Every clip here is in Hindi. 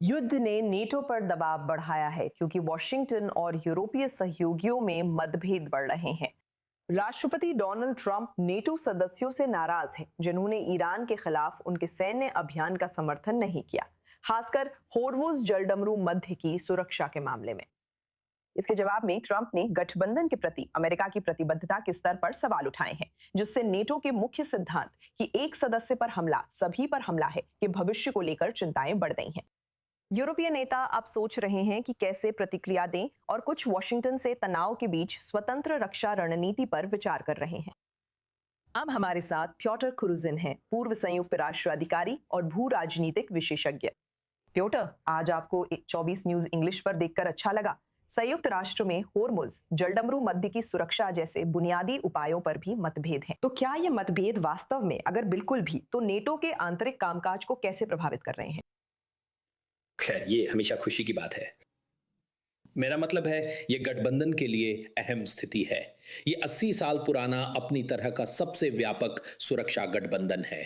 युद्ध ने नेटो पर दबाव बढ़ाया है क्योंकि वॉशिंगटन और यूरोपीय सहयोगियों में मतभेद बढ़ रहे हैं। राष्ट्रपति डोनाल्ड ट्रंप नेटो सदस्यों से नाराज हैं, जिन्होंने ईरान के खिलाफ उनके सैन्य अभियान का समर्थन नहीं किया, खासकर होर्मुज जलडमरू मध्य की सुरक्षा के मामले में। इसके जवाब में ट्रंप ने गठबंधन के प्रति अमेरिका की प्रतिबद्धता के स्तर पर सवाल उठाए हैं, जिससे नेटो के मुख्य सिद्धांत कि एक सदस्य पर हमला सभी पर हमला है के भविष्य को लेकर चिंताएं बढ़ गई हैं। यूरोपीय नेता अब सोच रहे हैं कि कैसे प्रतिक्रिया दें और कुछ वॉशिंगटन से तनाव के बीच स्वतंत्र रक्षा रणनीति पर विचार कर रहे हैं। अब हमारे साथ प्योटर कुरुजिन हैं, पूर्व संयुक्त राष्ट्र अधिकारी और भू राजनीतिक विशेषज्ञ। प्योटर, आज आपको 24 न्यूज इंग्लिश पर देखकर अच्छा लगा। संयुक्त राष्ट्र में होर्मुज जलडमरू मध्य की सुरक्षा जैसे बुनियादी उपायों पर भी मतभेद हैं। तो क्या ये मतभेद वास्तव में, अगर बिल्कुल भी, तो नेटो के आंतरिक कामकाज को कैसे प्रभावित कर रहे हैं? खैर, ये हमेशा खुशी की बात है। मेरा मतलब है, ये गठबंधन के लिए अहम स्थिति है। ये 80 साल पुराना, अपनी तरह का सबसे व्यापक सुरक्षा गठबंधन है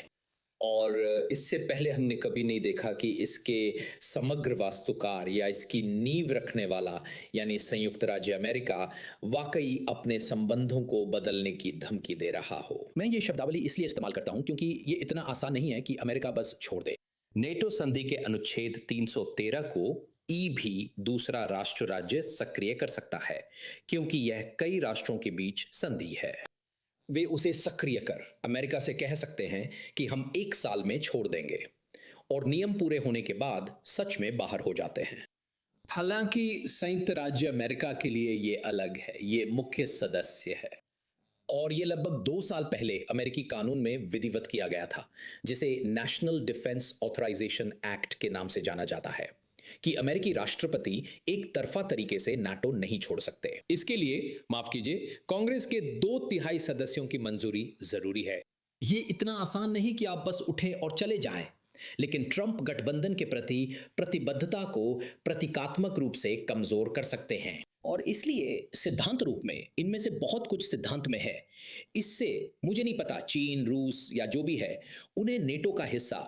और इससे पहले हमने कभी नहीं देखा कि इसके समग्र वास्तुकार या इसकी नींव रखने वाला यानी संयुक्त राज्य अमेरिका वाकई अपने संबंधों को बदलने की धमकी दे रहा हो। मैं ये शब्दावली इसलिए इस्तेमाल करता हूं क्योंकि ये इतना आसान नहीं है कि अमेरिका बस छोड़ दे। नेटो संधि के अनुच्छेद 313 को भी दूसरा राष्ट्र राज्य सक्रिय कर सकता है क्योंकि यह कई राष्ट्रों के बीच संधि है। वे उसे सक्रिय कर अमेरिका से कह सकते हैं कि हम 1 साल में छोड़ देंगे और नियम पूरे होने के बाद सच में बाहर हो जाते हैं। हालांकि संयुक्त राज्य अमेरिका के लिए ये अलग है, ये मुख्य सदस्य है और ये लगभग 2 साल पहले अमेरिकी कानून में विधिवत किया गया था, जिसे नेशनल डिफेंस ऑथराइजेशन एक्ट के नाम से जाना जाता है, कि अमेरिकी राष्ट्रपति एक तरफा तरीके से नाटो नहीं छोड़ सकते। इसके लिए, माफ कीजिए, कांग्रेस के 2/3 सदस्यों की मंजूरी जरूरी है। ये इतना आसान नहीं कि आप बस उठें और चले जाएं, लेकिन ट्रंप गठबंधन के प्रति प्रतिबद्धता को प्रतीकात्मक रूप से कमजोर कर सकते हैं और इसलिए सिद्धांत रूप में इनमें से बहुत कुछ सिद्धांत में है। इससे मुझे नहीं पता, चीन, रूस या जो भी है, उन्हें नेटो का हिस्सा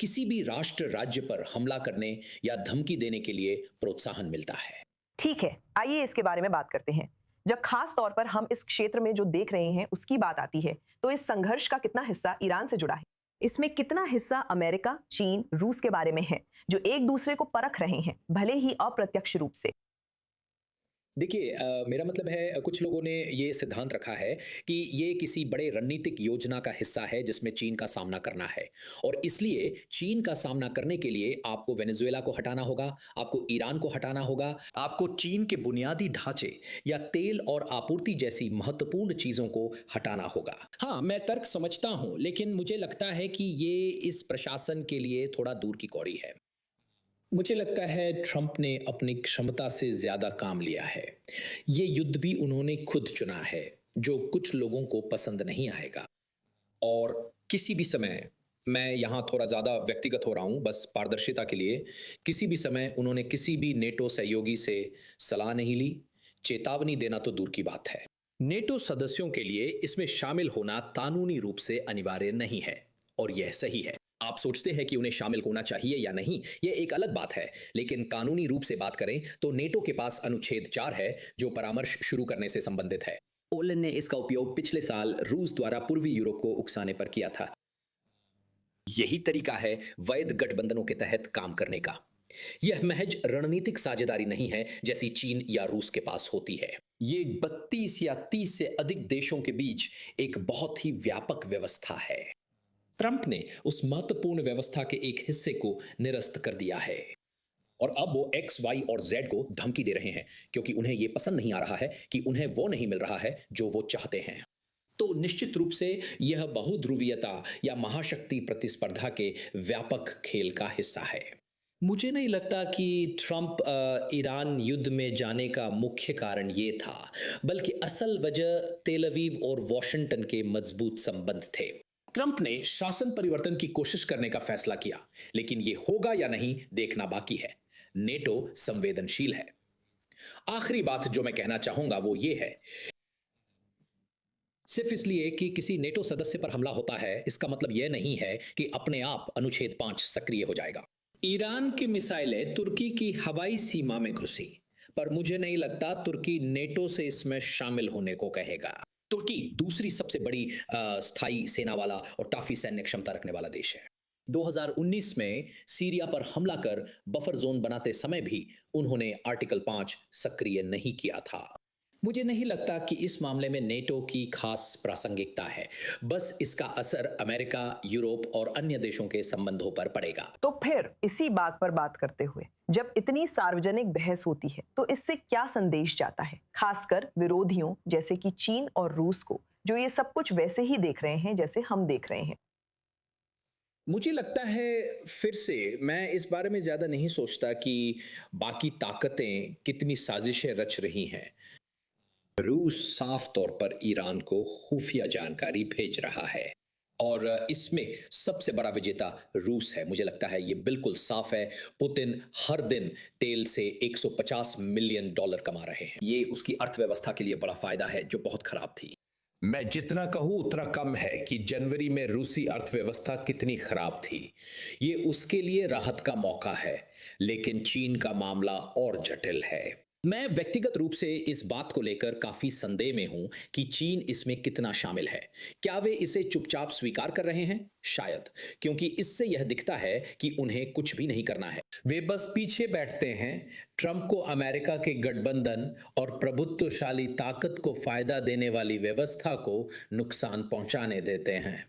किसी भी राष्ट्र राज्य पर हमला करने या धमकी देने के लिए प्रोत्साहन मिलता है। ठीक है, आइए इसके बारे में बात करते हैं। जब खास तौर पर हम इस क्षेत्र में जो देख रहे हैं उसकी बात आती है, तो इस संघर्ष का कितना हिस्सा ईरान से जुड़ा है? इसमें कितना हिस्सा अमेरिका, चीन, रूस के बारे में है, जो एक दूसरे को परख रहे हैं, भले ही अप्रत्यक्ष रूप से? देखिए, मेरा मतलब है, कुछ लोगों ने ये सिद्धांत रखा है कि ये किसी बड़े रणनीतिक योजना का हिस्सा है जिसमें चीन का सामना करना है और इसलिए चीन का सामना करने के लिए आपको वेनेजुएला को हटाना होगा, आपको ईरान को हटाना होगा, आपको चीन के बुनियादी ढांचे या तेल और आपूर्ति जैसी महत्वपूर्ण चीजों को हटाना होगा। हाँ, मैं तर्क समझता हूं, लेकिन मुझे लगता है कि ये इस प्रशासन के लिए थोड़ा दूर की कौड़ी है। मुझे लगता है ट्रंप ने अपनी क्षमता से ज्यादा काम लिया है। ये युद्ध भी उन्होंने खुद चुना है, जो कुछ लोगों को पसंद नहीं आएगा। और किसी भी समय, मैं यहां थोड़ा ज्यादा व्यक्तिगत हो रहा हूं बस पारदर्शिता के लिए, किसी भी समय उन्होंने किसी भी नेटो सहयोगी से सलाह नहीं ली, चेतावनी देना तो दूर की बात है। नेटो सदस्यों के लिए इसमें शामिल होना कानूनी रूप से अनिवार्य नहीं है और यह सही है। आप सोचते हैं कि उन्हें शामिल होना चाहिए या नहीं, यह एक अलग बात है, लेकिन कानूनी रूप से बात करें तो नेटो के पास अनुच्छेद 4 है जो परामर्श शुरू करने से संबंधित है। पोलैंड ने इसका उपयोग पिछले साल रूस द्वारा पूर्वी यूरोप को उकसाने पर किया था। यही तरीका है वैध गठबंधनों के तहत काम करने का। यह महज रणनीतिक साझेदारी नहीं है जैसी चीन या रूस के पास होती है। ये 32 या 30 से अधिक देशों के बीच एक बहुत ही व्यापक व्यवस्था है। ट्रंप ने उस महत्वपूर्ण व्यवस्था के एक हिस्से को निरस्त कर दिया है और अब वो एक्स, वाई और जेड को धमकी दे रहे हैं क्योंकि उन्हें यह पसंद नहीं आ रहा है कि उन्हें वो नहीं मिल रहा है जो वो चाहते हैं। तो निश्चित रूप से यह बहुध्रुवीयता या महाशक्ति प्रतिस्पर्धा के व्यापक खेल का हिस्सा है। मुझे नहीं लगता कि ट्रंप ईरान युद्ध में जाने का मुख्य कारण ये था, बल्कि असल वजह तेल अवीव और वॉशिंगटन के मजबूत संबंध थे। ट्रंप ने शासन परिवर्तन की कोशिश करने का फैसला किया, लेकिन यह होगा या नहीं देखना बाकी है। नेटो संवेदनशील है। आखिरी बात जो मैं कहना चाहूंगा वो ये है, सिर्फ इसलिए कि किसी नेटो सदस्य पर हमला होता है इसका मतलब यह नहीं है कि अपने आप अनुच्छेद 5 सक्रिय हो जाएगा। ईरान की मिसाइलें तुर्की की हवाई सीमा में घुसी, पर मुझे नहीं लगता तुर्की नेटो से इसमें शामिल होने को कहेगा। तुर्की दूसरी सबसे बड़ी स्थायी सेना वाला और काफी सैन्य क्षमता रखने वाला देश है। 2019 में सीरिया पर हमला कर बफर जोन बनाते समय भी उन्होंने आर्टिकल 5 सक्रिय नहीं किया था। मुझे नहीं लगता कि इस मामले में नेटो की खास प्रासंगिकता है। बस इसका असर अमेरिका, यूरोप और अन्य देशों के संबंधों पर पड़ेगा। तो फिर इसी बात पर बात करते हुए, जब इतनी सार्वजनिक बहस होती है तो इससे क्या संदेश जाता है, खासकर विरोधियों जैसे कि चीन और रूस को, जो ये सब कुछ वैसे ही देख रहे हैं जैसे हम देख रहे हैं। मुझे लगता है, फिर से मैं इस बारे में ज़्यादा नहीं सोचता कि बाकी ताकतें कितनी साजिशें रच रही हैं। रूस साफ तौर पर ईरान को खुफिया जानकारी भेज रहा है और इसमें सबसे बड़ा विजेता रूस है। मुझे लगता है ये बिल्कुल साफ है। पुतिन हर दिन तेल से 150 मिलियन डॉलर कमा रहे हैं। ये उसकी अर्थव्यवस्था के लिए बड़ा फायदा है जो बहुत खराब थी। मैं जितना कहूं उतना कम है कि जनवरी में रूसी अर्थव्यवस्था कितनी खराब थी। ये उसके लिए राहत का मौका है, लेकिन चीन का मामला और जटिल है। मैं व्यक्तिगत रूप से इस बात को लेकर काफी संदेह में हूं कि चीन इसमें कितना शामिल है। क्या वे इसे चुपचाप स्वीकार कर रहे हैं? शायद, क्योंकि इससे यह दिखता है कि उन्हें कुछ भी नहीं करना है। वे बस पीछे बैठते हैं, ट्रंप को अमेरिका के गठबंधन और प्रभुत्वशाली ताकत को फायदा देने वाली व्यवस्था को नुकसान पहुंचाने देते हैं।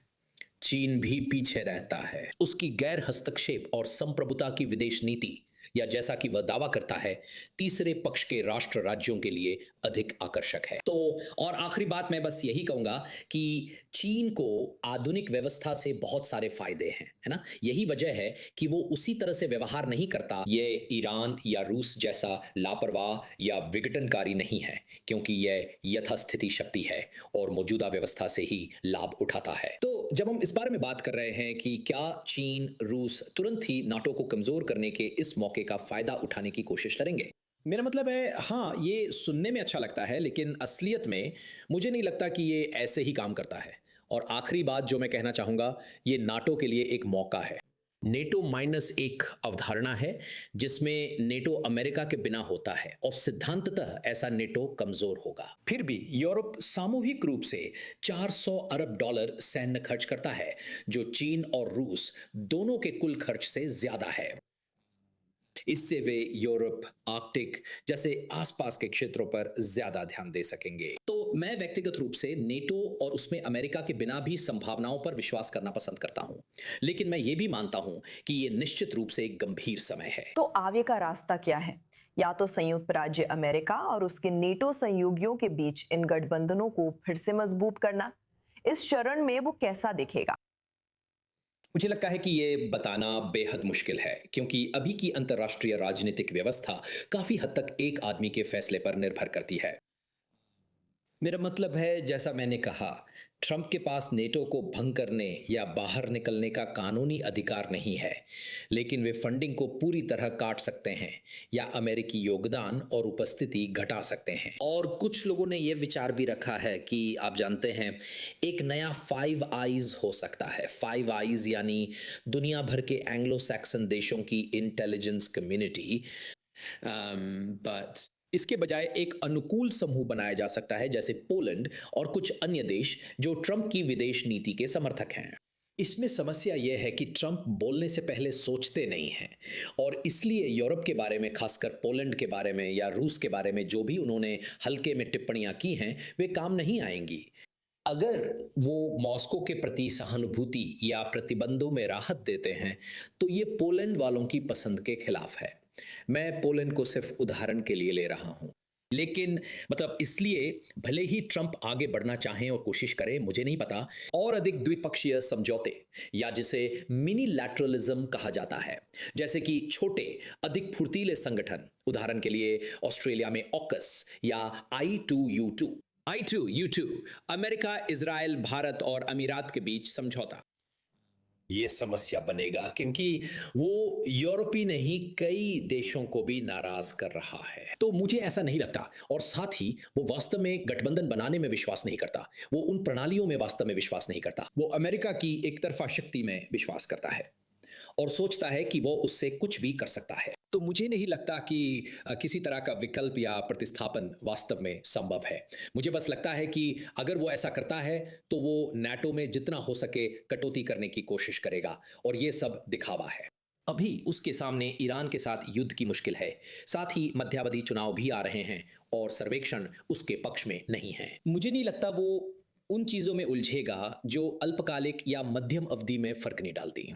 चीन भी पीछे रहता है। उसकी गैर हस्तक्षेप और संप्रभुता की विदेश नीति, या जैसा कि वह दावा करता है, तीसरे पक्ष के राष्ट्र राज्यों के लिए अधिक आकर्षक है। तो और आखिरी बात मैं बस यही कहूंगा कि चीन को आधुनिक व्यवस्था से बहुत सारे फायदे हैं, है ना? यही वजह है कि वो उसी तरह से व्यवहार नहीं करता। ये ईरान या रूस जैसा लापरवाह या विघटनकारी नहीं है, क्योंकि यह यथास्थिति शक्ति है और मौजूदा व्यवस्था से ही लाभ उठाता है। तो जब हम इस बारे में बात कर रहे हैं कि क्या चीन, रूस तुरंत ही नाटो को कमजोर करने के इस मौके का फायदा उठाने की कोशिश करेंगे, मेरा मतलब है, हाँ, ये सुनने में अच्छा लगता है, लेकिन असलियत में मुझे नहीं लगता कि ये ऐसे ही काम करता है। और आखिरी बात जो मैं कहना चाहूंगा, ये नाटो के लिए एक मौका है। नेटो माइनस एक अवधारणा है जिसमें नेटो अमेरिका के बिना होता है और सिद्धांततः ऐसा नेटो कमजोर होगा। फिर भी यूरोप सामूहिक रूप से 400 अरब डॉलर सैन्य खर्च करता है, जो चीन और रूस दोनों के कुल खर्च से ज्यादा है। इससे वे यूरोप, आर्कटिक जैसे आसपास के क्षेत्रों पर ज्यादा ध्यान दे सकेंगे। तो मैं व्यक्तिगत रूप से नेटो और उसमें अमेरिका के बिना भी संभावनाओं पर विश्वास करना पसंद करता हूं, लेकिन मैं ये भी मानता हूं कि ये निश्चित रूप से एक गंभीर समय है। तो आगे का रास्ता क्या है? या तो संयुक्त राज्य अमेरिका और उसके नेटो सहयोगियों के बीच इन गठबंधनों को फिर से मजबूत करना। इस चरण में वो कैसा दिखेगा? मुझे लगता है कि ये बताना बेहद मुश्किल है, क्योंकि अभी की अंतर्राष्ट्रीय राजनीतिक व्यवस्था काफी हद तक एक आदमी के फैसले पर निर्भर करती है। मेरा मतलब है, जैसा मैंने कहा, ट्रंप के पास नेटो को भंग करने या बाहर निकलने का कानूनी अधिकार नहीं है, लेकिन वे फंडिंग को पूरी तरह काट सकते हैं या अमेरिकी योगदान और उपस्थिति घटा सकते हैं। और कुछ लोगों ने यह विचार भी रखा है कि आप जानते हैं, एक नया फाइव आईज हो सकता है। फाइव आईज यानी दुनिया भर के एंग्लो सैक्सन देशों की इंटेलिजेंस कम्युनिटी, बट इसके बजाय एक अनुकूल समूह बनाया जा सकता है, जैसे पोलैंड और कुछ अन्य देश जो ट्रंप की विदेश नीति के समर्थक हैं। इसमें समस्या यह है कि ट्रंप बोलने से पहले सोचते नहीं हैं, और इसलिए यूरोप के बारे में, खासकर पोलैंड के बारे में या रूस के बारे में जो भी उन्होंने हल्के में टिप्पणियां की हैं, वे काम नहीं आएंगी। अगर वो मॉस्को के प्रति सहानुभूति या प्रतिबंधों में राहत देते हैं, तो ये पोलैंड वालों की पसंद के खिलाफ है। मैं पोलैंड को सिर्फ उदाहरण के लिए ले रहा हूं, लेकिन मतलब इसलिए भले ही ट्रंप आगे बढ़ना चाहें और कोशिश करें, मुझे नहीं पता, और अधिक द्विपक्षीय समझौते, या जिसे मिनी लैटरलिज्म कहा जाता है, जैसे कि छोटे अधिक फुर्तीले संगठन, उदाहरण के लिए ऑस्ट्रेलिया में ऑकस या I2U2 अमेरिका, इजराइल, भारत और अमीरात के बीच समझौता। ये समस्या बनेगा क्योंकि वो यूरोपी नहीं, कई देशों को भी नाराज कर रहा है। तो मुझे ऐसा नहीं लगता, और साथ ही वो वास्तव में गठबंधन बनाने में विश्वास नहीं करता। वो उन प्रणालियों में वास्तव में विश्वास नहीं करता। वो अमेरिका की एक तरफा शक्ति में विश्वास करता है। और सोचता है कि वो उससे कुछ भी कर सकता है। तो मुझे नहीं लगता कि किसी तरह का विकल्प या प्रतिस्थापन वास्तव में संभव है। मुझे बस लगता है कि अगर वो ऐसा करता है तो वो नाटो में जितना हो सके कटौती करने की कोशिश करेगा और ये सब दिखावा है। अभी उसके सामने ईरान के साथ युद्ध की मुश्किल है। साथ ही मध्यावधि चुनाव भी आ रहे हैं और सर्वेक्षण उसके पक्ष में नहीं है। मुझे नहीं लगता वो उन चीजों में उलझेगा जो अल्पकालिक या मध्यम अवधि में फर्क नहीं डालती।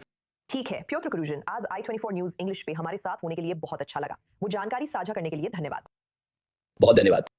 ठीक है, प्योर कंक्लूजन, आज i24 न्यूज इंग्लिश पे हमारे साथ होने के लिए बहुत अच्छा लगा। वो जानकारी साझा करने के लिए धन्यवाद। बहुत धन्यवाद।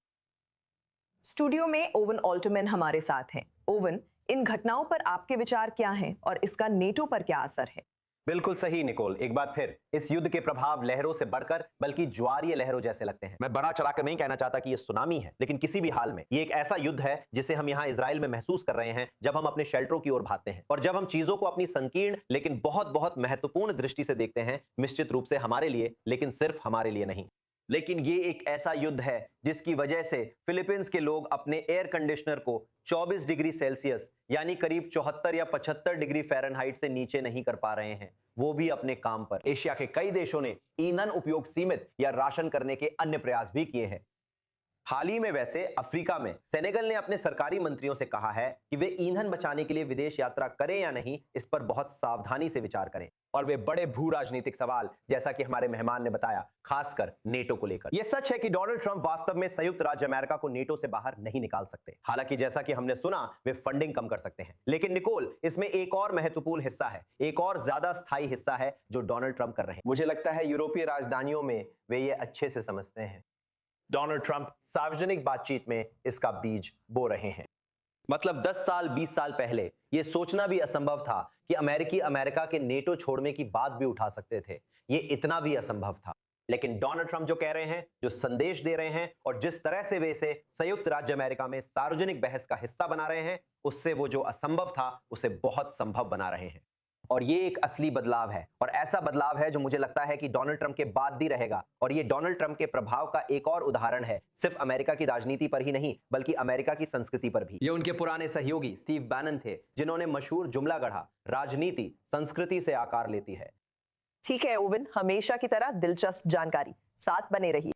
स्टूडियो में ओवन ऑल्टरमैन हमारे साथ हैं। ओवन, इन घटनाओं पर आपके विचार क्या हैं और इसका नेटो पर क्या असर है? बिल्कुल सही निकोल, एक बार फिर इस युद्ध के प्रभाव लहरों से बढ़कर बल्कि ज्वारीय लहरों जैसे लगते हैं। मैं बड़ा चढ़ाकर नहीं कहना चाहता कि ये सुनामी है, लेकिन किसी भी हाल में ये एक ऐसा युद्ध है जिसे हम यहाँ इजराइल में महसूस कर रहे हैं जब हम अपने शेल्टरों की ओर भागते हैं और जब हम चीजों को अपनी संकीर्ण लेकिन बहुत बहुत महत्वपूर्ण दृष्टि से देखते हैं, निश्चित रूप से हमारे लिए, लेकिन सिर्फ हमारे लिए नहीं। लेकिन ये एक ऐसा युद्ध है जिसकी वजह से फिलीपींस के लोग अपने एयर कंडीशनर को 24 डिग्री सेल्सियस यानी करीब 74 या 75 डिग्री फ़ारेनहाइट से नीचे नहीं कर पा रहे हैं, वो भी अपने काम पर। एशिया के कई देशों ने ईंधन उपयोग सीमित या राशन करने के अन्य प्रयास भी किए हैं। हाल ही में वैसे अफ्रीका में सेनेगल ने अपने सरकारी मंत्रियों से कहा है कि वे ईंधन बचाने के लिए विदेश यात्रा करें या नहीं, इस पर बहुत सावधानी से विचार करें। और वे बड़े भू राजनीतिक सवाल, जैसा कि हमारे मेहमान ने बताया, खासकर नेटो को लेकर। यह सच है कि डोनाल्ड ट्रंप वास्तव में संयुक्त राज्य अमेरिका को नेटो से बाहर नहीं निकाल सकते। हालांकि जैसा कि हमने सुना, वे फंडिंग कम कर सकते हैं। लेकिन निकोल, इसमें एक और महत्वपूर्ण हिस्सा है, एक और ज्यादा स्थायी हिस्सा है जो डोनाल्ड ट्रंप कर रहे हैं। मुझे लगता है यूरोपीय राजधानियों में वे ये अच्छे से समझते हैं। डोनाल्ड ट्रंप सार्वजनिक बातचीत में इसका बीज बो रहे हैं। मतलब 10 साल 20 साल पहले यह सोचना भी असंभव था कि अमेरिकी अमेरिका के नेटो छोड़ने की बात भी उठा सकते थे। यह इतना भी असंभव था। लेकिन डोनाल्ड ट्रंप जो कह रहे हैं, जो संदेश दे रहे हैं और जिस तरह से वे इसे संयुक्त राज्य अमेरिका में सार्वजनिक बहस का हिस्सा बना रहे हैं, उससे वो जो असंभव था उसे बहुत संभव बना रहे हैं। और ये एक असली बदलाव है, और ऐसा बदलाव है जो मुझे लगता है कि डोनाल्ड ट्रंप के बाद भी रहेगा। और ये डोनाल्ड ट्रंप के प्रभाव का एक और उदाहरण है, सिर्फ अमेरिका की राजनीति पर ही नहीं, बल्कि अमेरिका की संस्कृति पर भी। ये उनके पुराने सहयोगी स्टीव बैनन थे, जिन्होंने मशहूर जुमला गढ़ा, राजनीति संस्कृति से आकार लेती है। ठीक है ओवन, हमेशा की तरह दिलचस्प जानकारी, साथ बने रहिए।